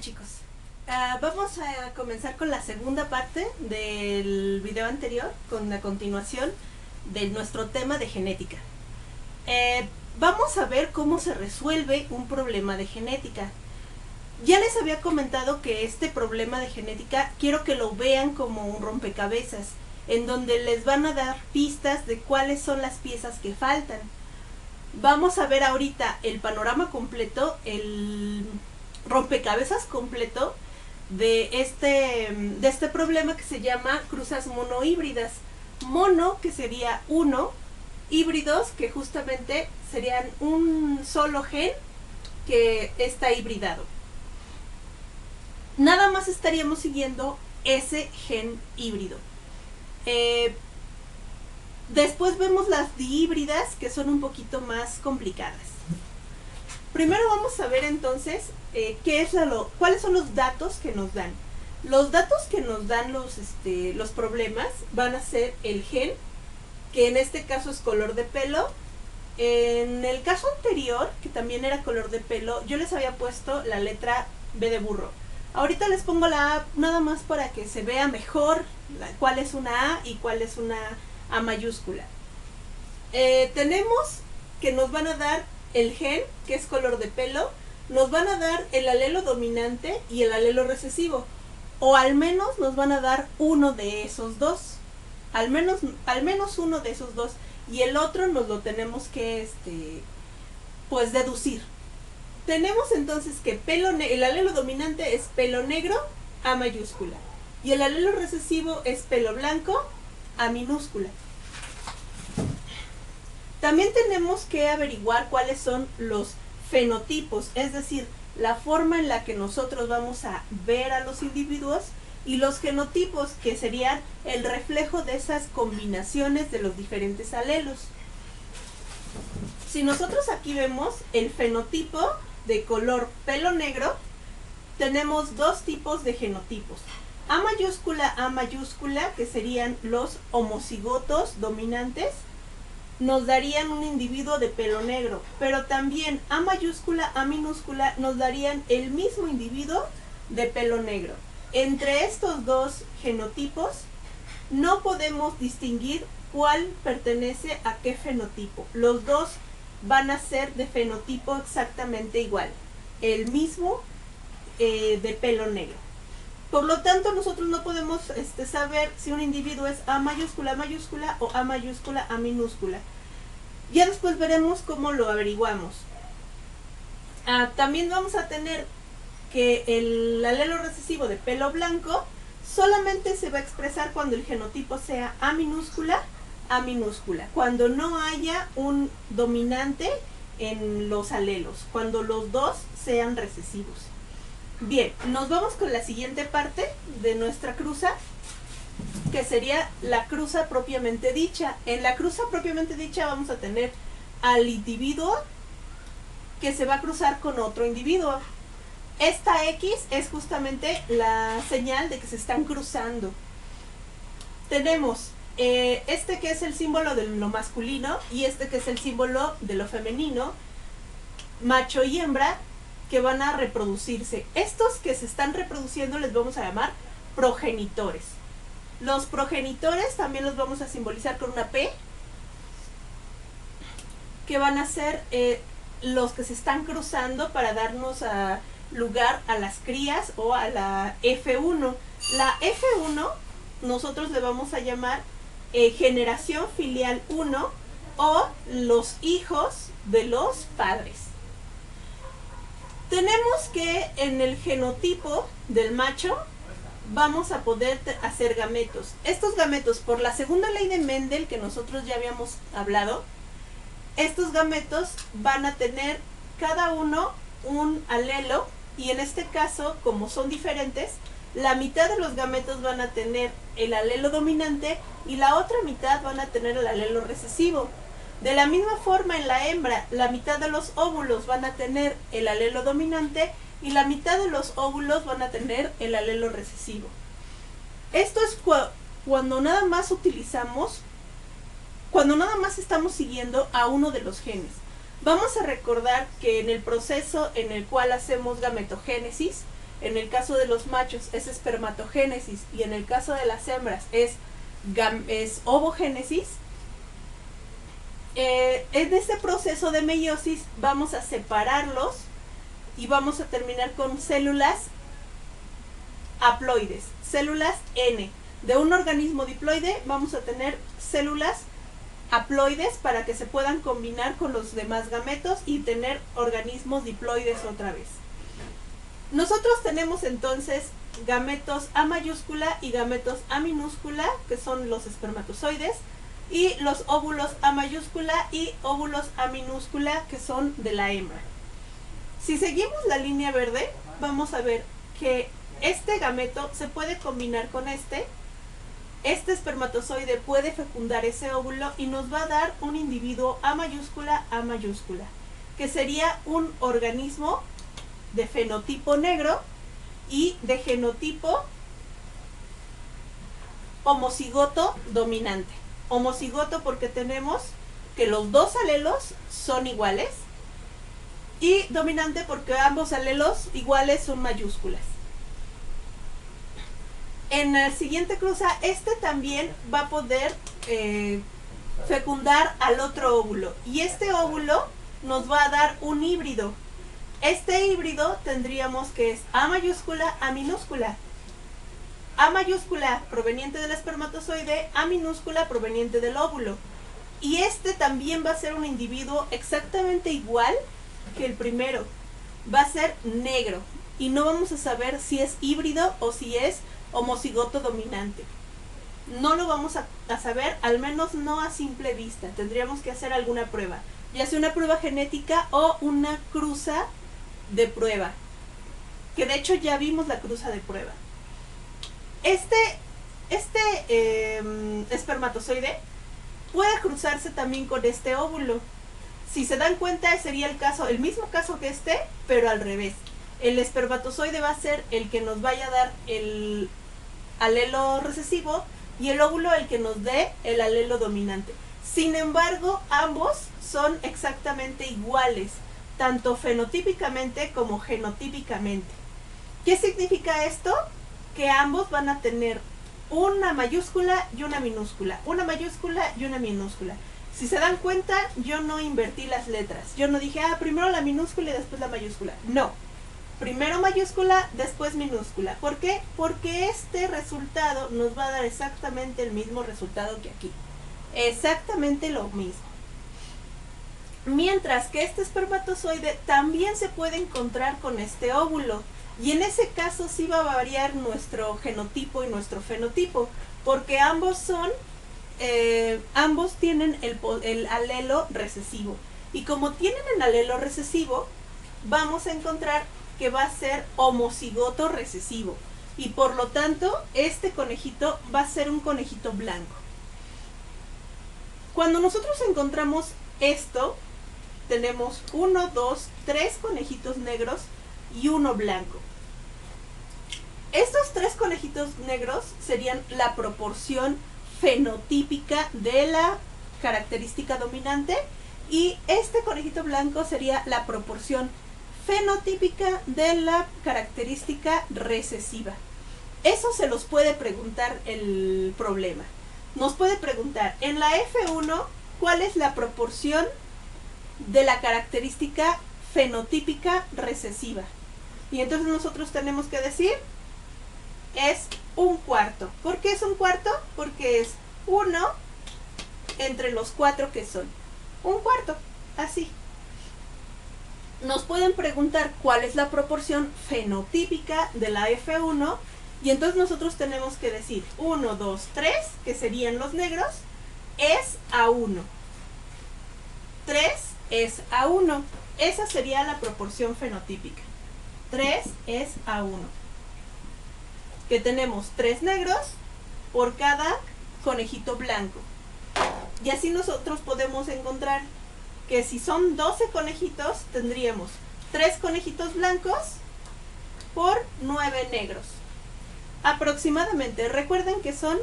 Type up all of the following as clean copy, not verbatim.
chicos, vamos a comenzar con la segunda parte del video anterior, con la continuación de nuestro tema de genética. Vamos a ver cómo se resuelve un problema de genética. Ya les había comentado que este problema de genética quiero que lo vean como un rompecabezas, en donde les van a dar pistas de cuáles son las piezas que faltan. Vamos a ver ahorita el panorama completo, el rompecabezas completo de este problema que se llama cruzas monohíbridas. Mono, que sería uno, híbridos, que justamente serían un solo gen que está hibridado. Nada más estaríamos siguiendo ese gen híbrido. Después vemos las dihíbridas, que son un poquito más complicadas. Primero vamos a ver entonces cuáles son los datos que nos dan. Los datos que nos dan los problemas van a ser el gen, que en este caso es color de pelo. En el caso anterior, que también era color de pelo, yo les había puesto la letra B de burro. Ahorita les pongo la A nada más para que se vea mejor cuál es una A y cuál es una A mayúscula. Tenemos que nos van a dar el gen, que es color de pelo, nos van a dar el alelo dominante y el alelo recesivo, o al menos nos van a dar uno de esos dos, al menos uno de esos dos, y el otro nos lo tenemos que pues deducir. Tenemos entonces que el alelo dominante es pelo negro, A mayúscula, y el alelo recesivo es pelo blanco, A minúscula. También tenemos que averiguar cuáles son los fenotipos, es decir, la forma en la que nosotros vamos a ver a los individuos, y los genotipos, que serían el reflejo de esas combinaciones de los diferentes alelos. Si nosotros aquí vemos el fenotipo de color pelo negro, tenemos dos tipos de genotipos. A mayúscula, que serían los homocigotos dominantes, nos darían un individuo de pelo negro, pero también A mayúscula, A minúscula nos darían el mismo individuo de pelo negro. Entre estos dos genotipos no podemos distinguir cuál pertenece a qué fenotipo. Los dos van a ser de fenotipo exactamente igual, el mismo de pelo negro. Por lo tanto, nosotros no podemos saber si un individuo es A mayúscula o A mayúscula A minúscula. Ya después veremos cómo lo averiguamos. También vamos a tener que el alelo recesivo de pelo blanco solamente se va a expresar cuando el genotipo sea A minúscula, cuando no haya un dominante en los alelos, cuando los dos sean recesivos. Bien, nos vamos con la siguiente parte de nuestra cruza, que sería la cruza propiamente dicha. En la cruza propiamente dicha vamos a tener al individuo que se va a cruzar con otro individuo. Esta X es justamente la señal de que se están cruzando. Tenemos que es el símbolo de lo masculino y que es el símbolo de lo femenino, macho y hembra, que van a reproducirse. Estos que se están reproduciendo les vamos a llamar progenitores. Los progenitores también los vamos a simbolizar con una P, que van a ser los que se están cruzando para darnos lugar a las crías o a la F1. La F1 nosotros le vamos a llamar generación filial 1 o los hijos de los padres. Tenemos que en el genotipo del macho vamos a poder hacer gametos. Estos gametos, por la segunda ley de Mendel que nosotros ya habíamos hablado, estos gametos van a tener cada uno un alelo, y en este caso, como son diferentes, la mitad de los gametos van a tener el alelo dominante y la otra mitad van a tener el alelo recesivo. De la misma forma, en la hembra, la mitad de los óvulos van a tener el alelo dominante y la mitad de los óvulos van a tener el alelo recesivo. Esto es cuando nada más estamos siguiendo a uno de los genes. Vamos a recordar que en el proceso en el cual hacemos gametogénesis, en el caso de los machos es espermatogénesis y en el caso de las hembras es ovogénesis, en este proceso de meiosis vamos a separarlos y vamos a terminar con células haploides, células N. De un organismo diploide vamos a tener células haploides para que se puedan combinar con los demás gametos y tener organismos diploides otra vez. Nosotros tenemos entonces gametos A mayúscula y gametos A minúscula, que son los espermatozoides, y los óvulos A mayúscula y óvulos A minúscula, que son de la hembra. Si seguimos la línea verde, vamos a ver que este gameto se puede combinar con este espermatozoide puede fecundar ese óvulo y nos va a dar un individuo A mayúscula, que sería un organismo de fenotipo negro y de genotipo homocigoto dominante. Homocigoto porque tenemos que los dos alelos son iguales, y dominante porque ambos alelos iguales son mayúsculas. En la siguiente cruza, este también va a poder fecundar al otro óvulo, y este óvulo nos va a dar un híbrido. Este híbrido tendríamos que es A mayúscula, A minúscula. A mayúscula proveniente del espermatozoide, A minúscula proveniente del óvulo. Y este también va a ser un individuo exactamente igual que el primero. Va a ser negro y no vamos a saber si es híbrido o si es homocigoto dominante. No lo vamos a saber, al menos no a simple vista. Tendríamos que hacer alguna prueba, ya sea una prueba genética o una cruza de prueba, que de hecho ya vimos la cruza de prueba. Este espermatozoide puede cruzarse también con este óvulo. Si se dan cuenta, sería el mismo caso que este, pero al revés. El espermatozoide va a ser el que nos vaya a dar el alelo recesivo y el óvulo el que nos dé el alelo dominante. Sin embargo, ambos son exactamente iguales, tanto fenotípicamente como genotípicamente. ¿Qué significa esto? Que ambos van a tener una mayúscula y una minúscula, una mayúscula y una minúscula. Si se dan cuenta, yo no invertí las letras. Yo no dije, primero la minúscula y después la mayúscula. No. Primero mayúscula, después minúscula. ¿Por qué? Porque este resultado nos va a dar exactamente el mismo resultado que aquí. Exactamente lo mismo. Mientras que este espermatozoide también se puede encontrar con este óvulo. Y en ese caso sí va a variar nuestro genotipo y nuestro fenotipo. Porque ambos tienen el alelo recesivo. Y como tienen el alelo recesivo, vamos a encontrar que va a ser homocigoto recesivo. Y por lo tanto, este conejito va a ser un conejito blanco. Cuando nosotros encontramos esto, tenemos 1, 2, 3 conejitos negros y uno blanco. Estos 3 conejitos negros serían la proporción fenotípica de la característica dominante, y este conejito blanco sería la proporción fenotípica de la característica recesiva. Eso se los puede preguntar el problema. Nos puede preguntar, en la F1, ¿cuál es la proporción de la característica fenotípica recesiva? Y entonces nosotros tenemos que decir, es 1/4. ¿Por qué es 1/4? Porque es 1 entre los 4 que son 1/4, así. Nos pueden preguntar cuál es la proporción fenotípica de la F1, y entonces nosotros tenemos que decir 1, 2, 3, que serían los negros, es A1. 3 es A1. Esa sería la proporción fenotípica. 3 es A1. Que tenemos 3 negros por cada conejito blanco. Y así nosotros podemos encontrar que si son 12 conejitos, tendríamos 3 conejitos blancos por 9 negros. Aproximadamente. Recuerden que son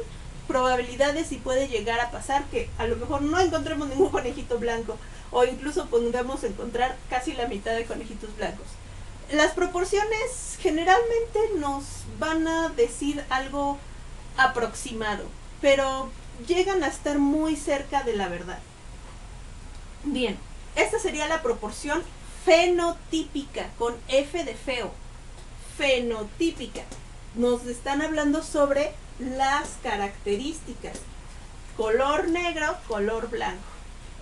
probabilidades y puede llegar a pasar que a lo mejor no encontremos ningún conejito blanco, o incluso podamos encontrar casi la mitad de conejitos blancos. Las proporciones generalmente nos van a decir algo aproximado, pero llegan a estar muy cerca de la verdad. Bien, esta sería la proporción fenotípica, con F de feo. Fenotípica. Nos están hablando sobre las características. Color negro, color blanco.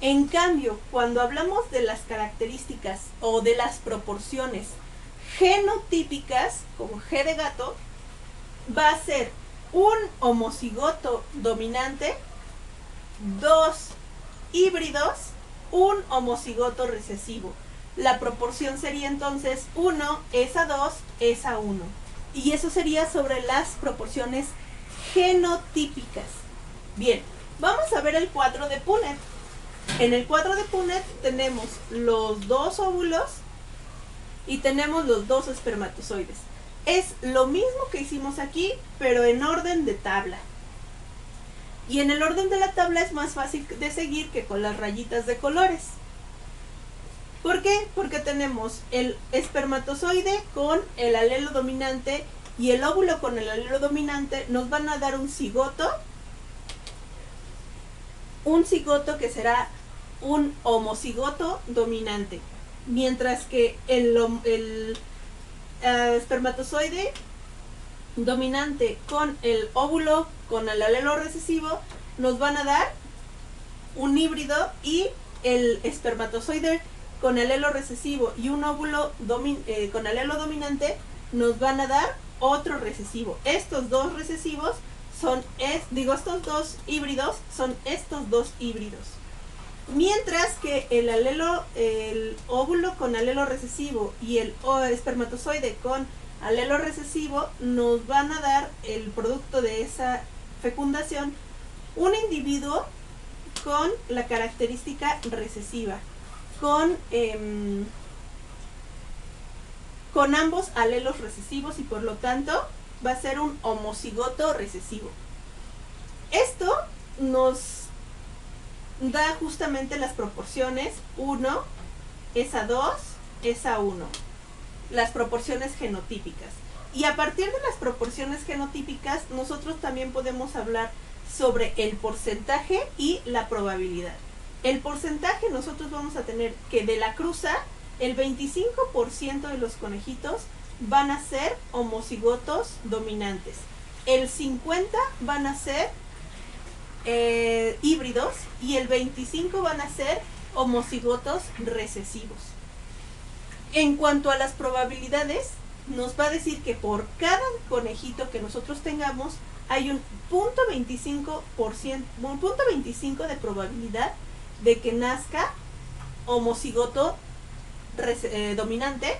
En cambio, cuando hablamos de las características o de las proporciones genotípicas, como G de gato, va a ser un homocigoto dominante, 2 híbridos, un homocigoto recesivo. La proporción sería entonces 1 es a 2 es a 1. Y eso sería sobre las proporciones genotípicas. Bien, vamos a ver el cuadro de Punnett. En el cuadro de Punnett tenemos los 2 óvulos y tenemos los 2 espermatozoides. Es lo mismo que hicimos aquí, pero en orden de tabla. Y en el orden de la tabla es más fácil de seguir que con las rayitas de colores. ¿Por qué? Porque tenemos el espermatozoide con el alelo dominante y el óvulo con el alelo dominante nos van a dar un cigoto que será un homocigoto dominante, mientras que el espermatozoide dominante con el óvulo con el alelo recesivo nos van a dar un híbrido, y el espermatozoide con alelo recesivo y un óvulo con alelo dominante nos van a dar otro recesivo. Estos dos recesivos son, estos dos híbridos son estos dos híbridos. Mientras que el óvulo con alelo recesivo y el espermatozoide con alelo recesivo nos van a dar el producto de esa fecundación, un individuo con la característica recesiva, con ambos alelos recesivos, y por lo tanto va a ser un homocigoto recesivo. Esto nos da justamente las proporciones 1 es a 2 es a 1, las proporciones genotípicas. Y a partir de las proporciones genotípicas nosotros también podemos hablar sobre el porcentaje y la probabilidad. El porcentaje, nosotros vamos a tener que de la cruza el 25% de los conejitos van a ser homocigotos dominantes, el 50% van a ser híbridos y el 25% van a ser homocigotos recesivos. En cuanto a las probabilidades, nos va a decir que por cada conejito que nosotros tengamos hay un 0.25% de probabilidad de que nazca homocigoto dominante,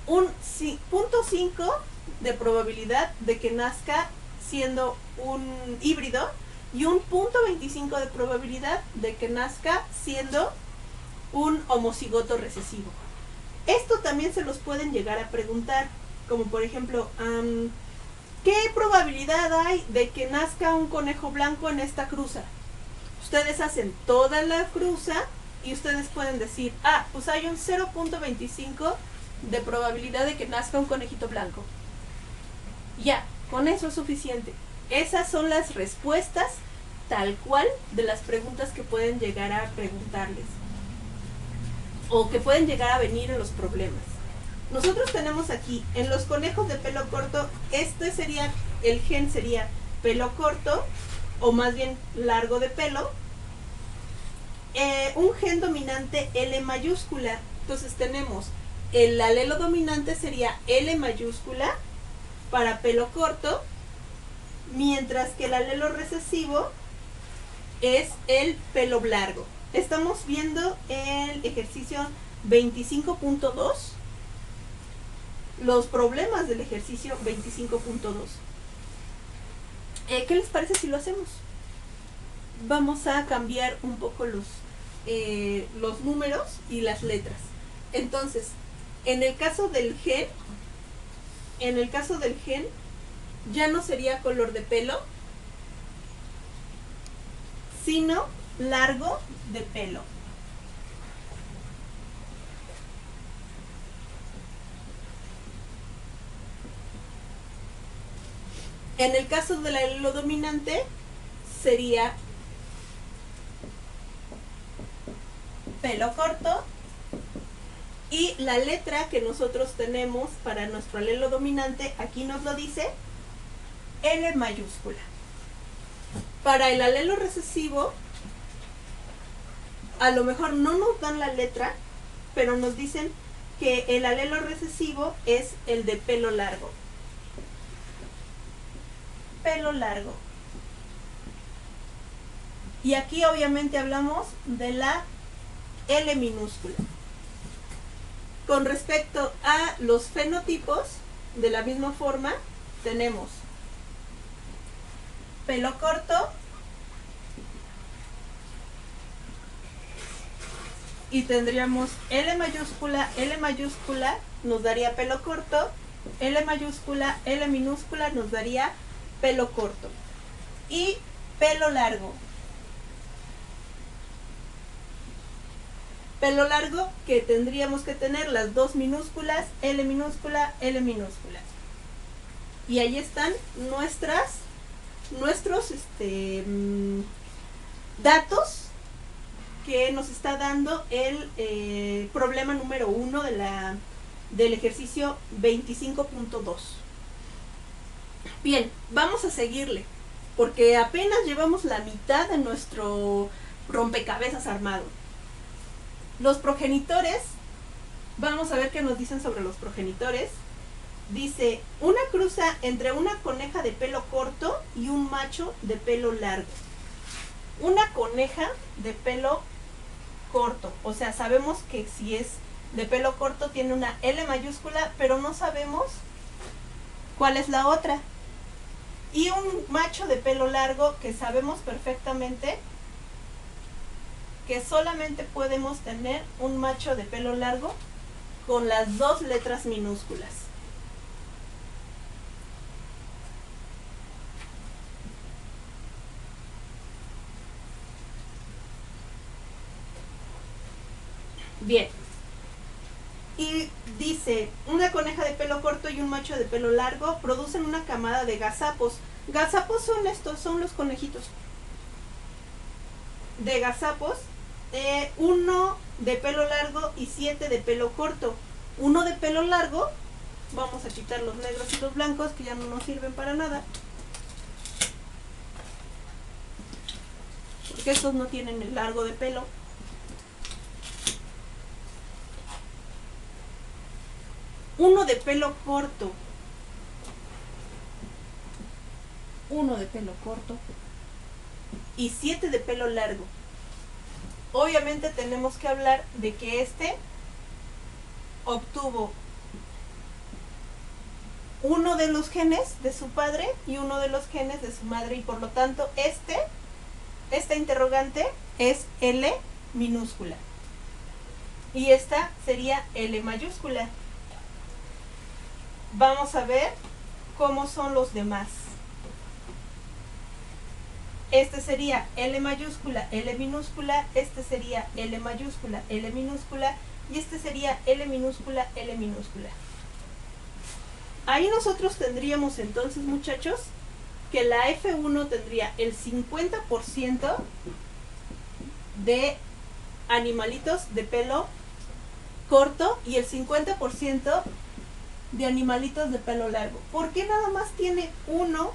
un 0.5% de probabilidad de que nazca siendo un híbrido y un 0.25% de probabilidad de que nazca siendo un homocigoto recesivo. Esto también se los pueden llegar a preguntar, como por ejemplo, ¿qué probabilidad hay de que nazca un conejo blanco en esta cruza? Ustedes hacen toda la cruza y ustedes pueden decir, pues hay un 0.25% de probabilidad de que nazca un conejito blanco. Ya, con eso es suficiente. Esas son las respuestas tal cual de las preguntas que pueden llegar a preguntarles o que pueden llegar a venir en los problemas. Nosotros tenemos aquí, en los conejos de pelo corto, el gen sería pelo corto, o más bien largo de pelo, un gen dominante L mayúscula. Entonces tenemos el alelo dominante sería L mayúscula para pelo corto, mientras que el alelo recesivo es el pelo largo. Estamos viendo el ejercicio 25.2, los problemas del ejercicio 25.2. ¿Qué les parece si lo hacemos? Vamos a cambiar un poco los números y las letras. Entonces, en el caso del gen, ya no sería color de pelo, sino largo de pelo. En el caso del alelo dominante sería pelo corto, y la letra que nosotros tenemos para nuestro alelo dominante, aquí nos lo dice, L mayúscula. Para el alelo recesivo, a lo mejor no nos dan la letra, pero nos dicen que el alelo recesivo es el de pelo largo. Pelo largo. Y aquí obviamente hablamos de la L minúscula. Con respecto a los fenotipos, de la misma forma, tenemos pelo corto y tendríamos L mayúscula nos daría pelo corto, L mayúscula, L minúscula nos daría pelo corto. Y pelo largo. Pelo largo que tendríamos que tener las dos minúsculas, L minúscula, L minúscula. Y ahí están nuestros datos que nos está dando el problema número 1 del ejercicio 25.2. Bien, vamos a seguirle, porque apenas llevamos la mitad de nuestro rompecabezas armado. Los progenitores, vamos a ver qué nos dicen sobre los progenitores. Dice, una cruza entre una coneja de pelo corto y un macho de pelo largo. Una coneja de pelo corto, o sea, sabemos que si es de pelo corto tiene una L mayúscula, pero no sabemos cuál es la otra. Y un macho de pelo largo que sabemos perfectamente que solamente podemos tener un macho de pelo largo con las dos letras minúsculas. Bien. Y dice, una coneja de pelo corto y un macho de pelo largo producen una camada de gazapos. Gazapos son estos, son los conejitos. De gazapos, uno de pelo largo y 7 de pelo corto. Uno de pelo largo, vamos a quitar los negros y los blancos que ya no nos sirven para nada, porque estos no tienen el largo de pelo. Uno de pelo corto. Uno de pelo corto y 7 de pelo largo. Obviamente tenemos que hablar de que este obtuvo uno de los genes de su padre y uno de los genes de su madre, y por lo tanto esta interrogante es L minúscula y esta sería L mayúscula. Vamos a ver cómo son los demás. Este sería L mayúscula, L minúscula, este sería L mayúscula, L minúscula, y este sería L minúscula, L minúscula. Ahí nosotros tendríamos entonces, muchachos, que la F1 tendría el 50% de animalitos de pelo corto y el 50% de animalitos de pelo largo. ¿Por qué nada más tiene uno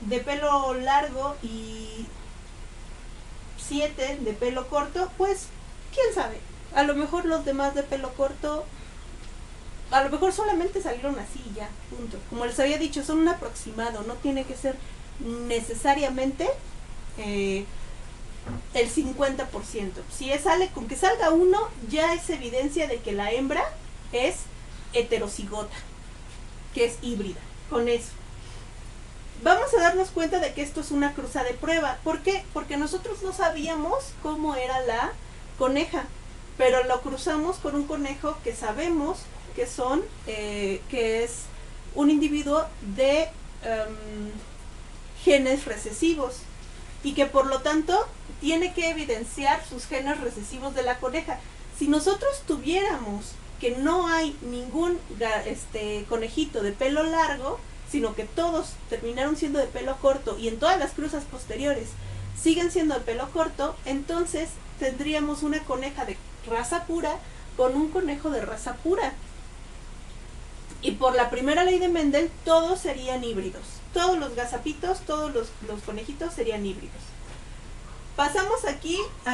de pelo largo y 7 de pelo corto? Pues, quién sabe. A lo mejor los demás de pelo corto, a lo mejor solamente salieron así y ya, punto. Como les había dicho, son un aproximado, no tiene que ser necesariamente el 50%. Si sale con que salga uno, ya es evidencia de que la hembra es heterocigota, que es híbrida. Con eso vamos a darnos cuenta de que esto es una cruza de prueba. ¿Por qué? Porque nosotros no sabíamos cómo era la coneja, pero lo cruzamos con un conejo que sabemos que es un individuo de genes recesivos y que por lo tanto tiene que evidenciar sus genes recesivos de la coneja. Si nosotros tuviéramos que no hay ningún conejito de pelo largo, sino que todos terminaron siendo de pelo corto y en todas las cruzas posteriores siguen siendo de pelo corto, entonces tendríamos una coneja de raza pura con un conejo de raza pura. Y por la primera ley de Mendel, todos serían híbridos. Todos los gazapitos, todos los conejitos serían híbridos. Pasamos aquí a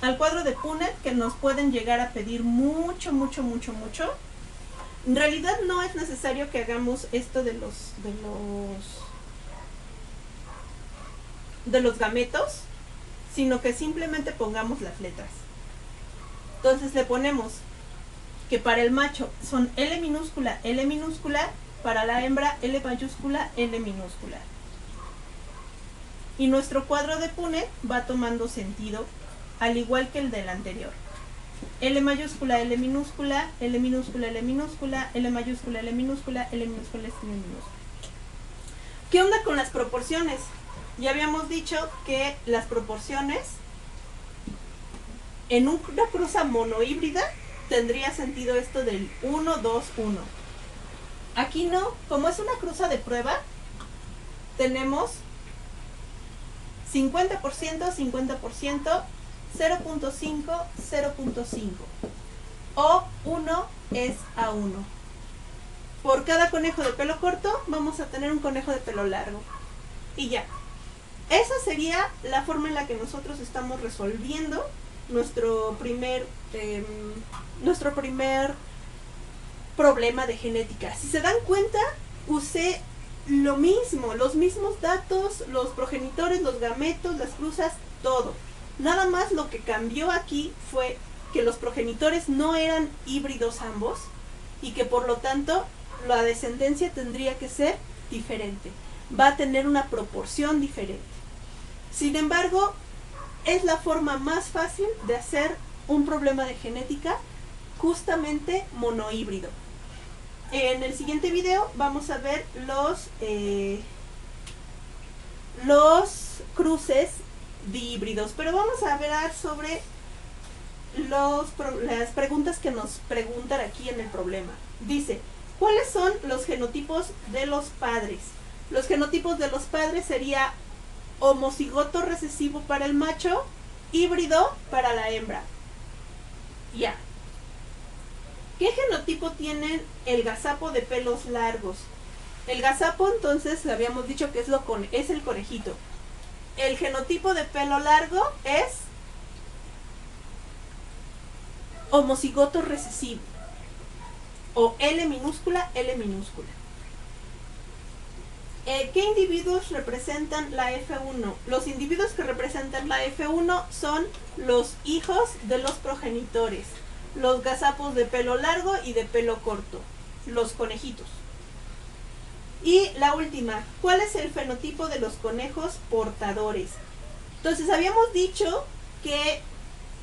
al cuadro de Punnett, que nos pueden llegar a pedir mucho. En realidad no es necesario que hagamos esto de los gametos, sino que simplemente pongamos las letras. Entonces le ponemos que para el macho son L minúscula, para la hembra L mayúscula, L minúscula. Y nuestro cuadro de Punnett va tomando sentido, al igual que el del anterior. L mayúscula, L minúscula, L minúscula, L minúscula, L mayúscula, L minúscula, L minúscula, L minúscula. ¿Qué onda con las proporciones? Ya habíamos dicho que las proporciones en una cruza monohíbrida tendría sentido esto del 1, 2, 1. Aquí no, como es una cruza de prueba, tenemos 50%, 50%, 0.5, 0.5. O 1 es a 1. Por cada conejo de pelo corto vamos a tener un conejo de pelo largo. Y ya. Esa sería la forma en la que nosotros estamos resolviendo nuestro primer problema de genética. Si se dan cuenta, usé lo mismo, los mismos datos, los progenitores, los gametos, las cruzas, todo. Nada más lo que cambió aquí fue que los progenitores no eran híbridos ambos y que por lo tanto la descendencia tendría que ser diferente. Va a tener una proporción diferente. Sin embargo, es la forma más fácil de hacer un problema de genética justamente monohíbrido. En el siguiente video vamos a ver los cruces dihíbridos, pero vamos a hablar sobre las preguntas que nos preguntan aquí en el problema. Dice, ¿cuáles son los genotipos de los padres? Los genotipos de los padres sería homocigoto recesivo para el macho, híbrido para la hembra. Ya. ¿Qué genotipo tiene el gazapo de pelos largos? El gazapo, entonces, habíamos dicho que es el conejito. El genotipo de pelo largo es homocigoto recesivo. O L minúscula, L minúscula. ¿Qué individuos representan la F1? Los individuos que representan la F1 son los hijos de los progenitores, los gazapos de pelo largo y de pelo corto, los conejitos. Y la última, ¿cuál es el fenotipo de los conejos portadores? Entonces habíamos dicho que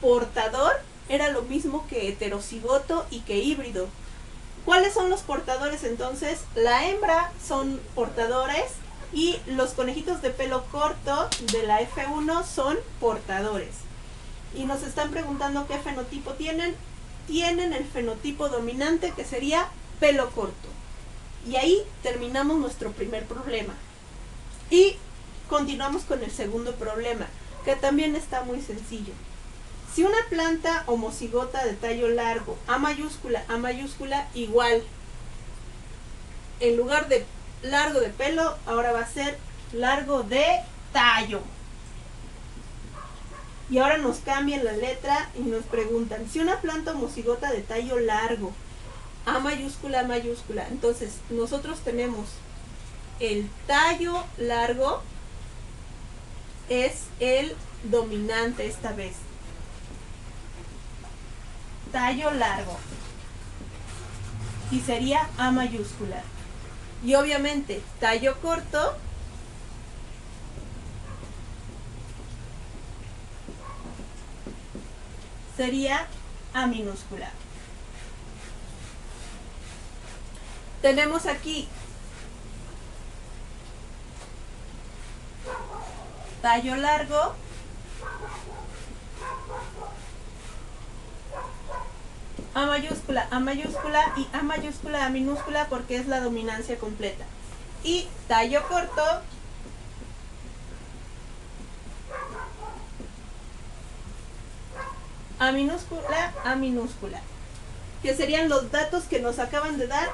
portador era lo mismo que heterocigoto y que híbrido. ¿Cuáles son los portadores entonces? La hembra son portadores y los conejitos de pelo corto de la F1 son portadores. Y nos están preguntando qué fenotipo tienen. Tienen el fenotipo dominante, que sería pelo corto. Y ahí terminamos nuestro primer problema. Y continuamos con el segundo problema, que también está muy sencillo. Si una planta homocigota de tallo largo, A mayúscula, igual, en lugar de largo de pelo, ahora va a ser largo de tallo. Y ahora nos cambian la letra y nos preguntan, si una planta homocigota de tallo largo, A mayúscula, entonces nosotros tenemos el tallo largo, es el dominante esta vez. Tallo largo. Y sería A mayúscula. Y obviamente, tallo corto sería A minúscula. Tenemos aquí tallo largo, A mayúscula, A mayúscula y A mayúscula, A minúscula porque es la dominancia completa. Y tallo corto, A minúscula, A minúscula. Que serían los datos que nos acaban de dar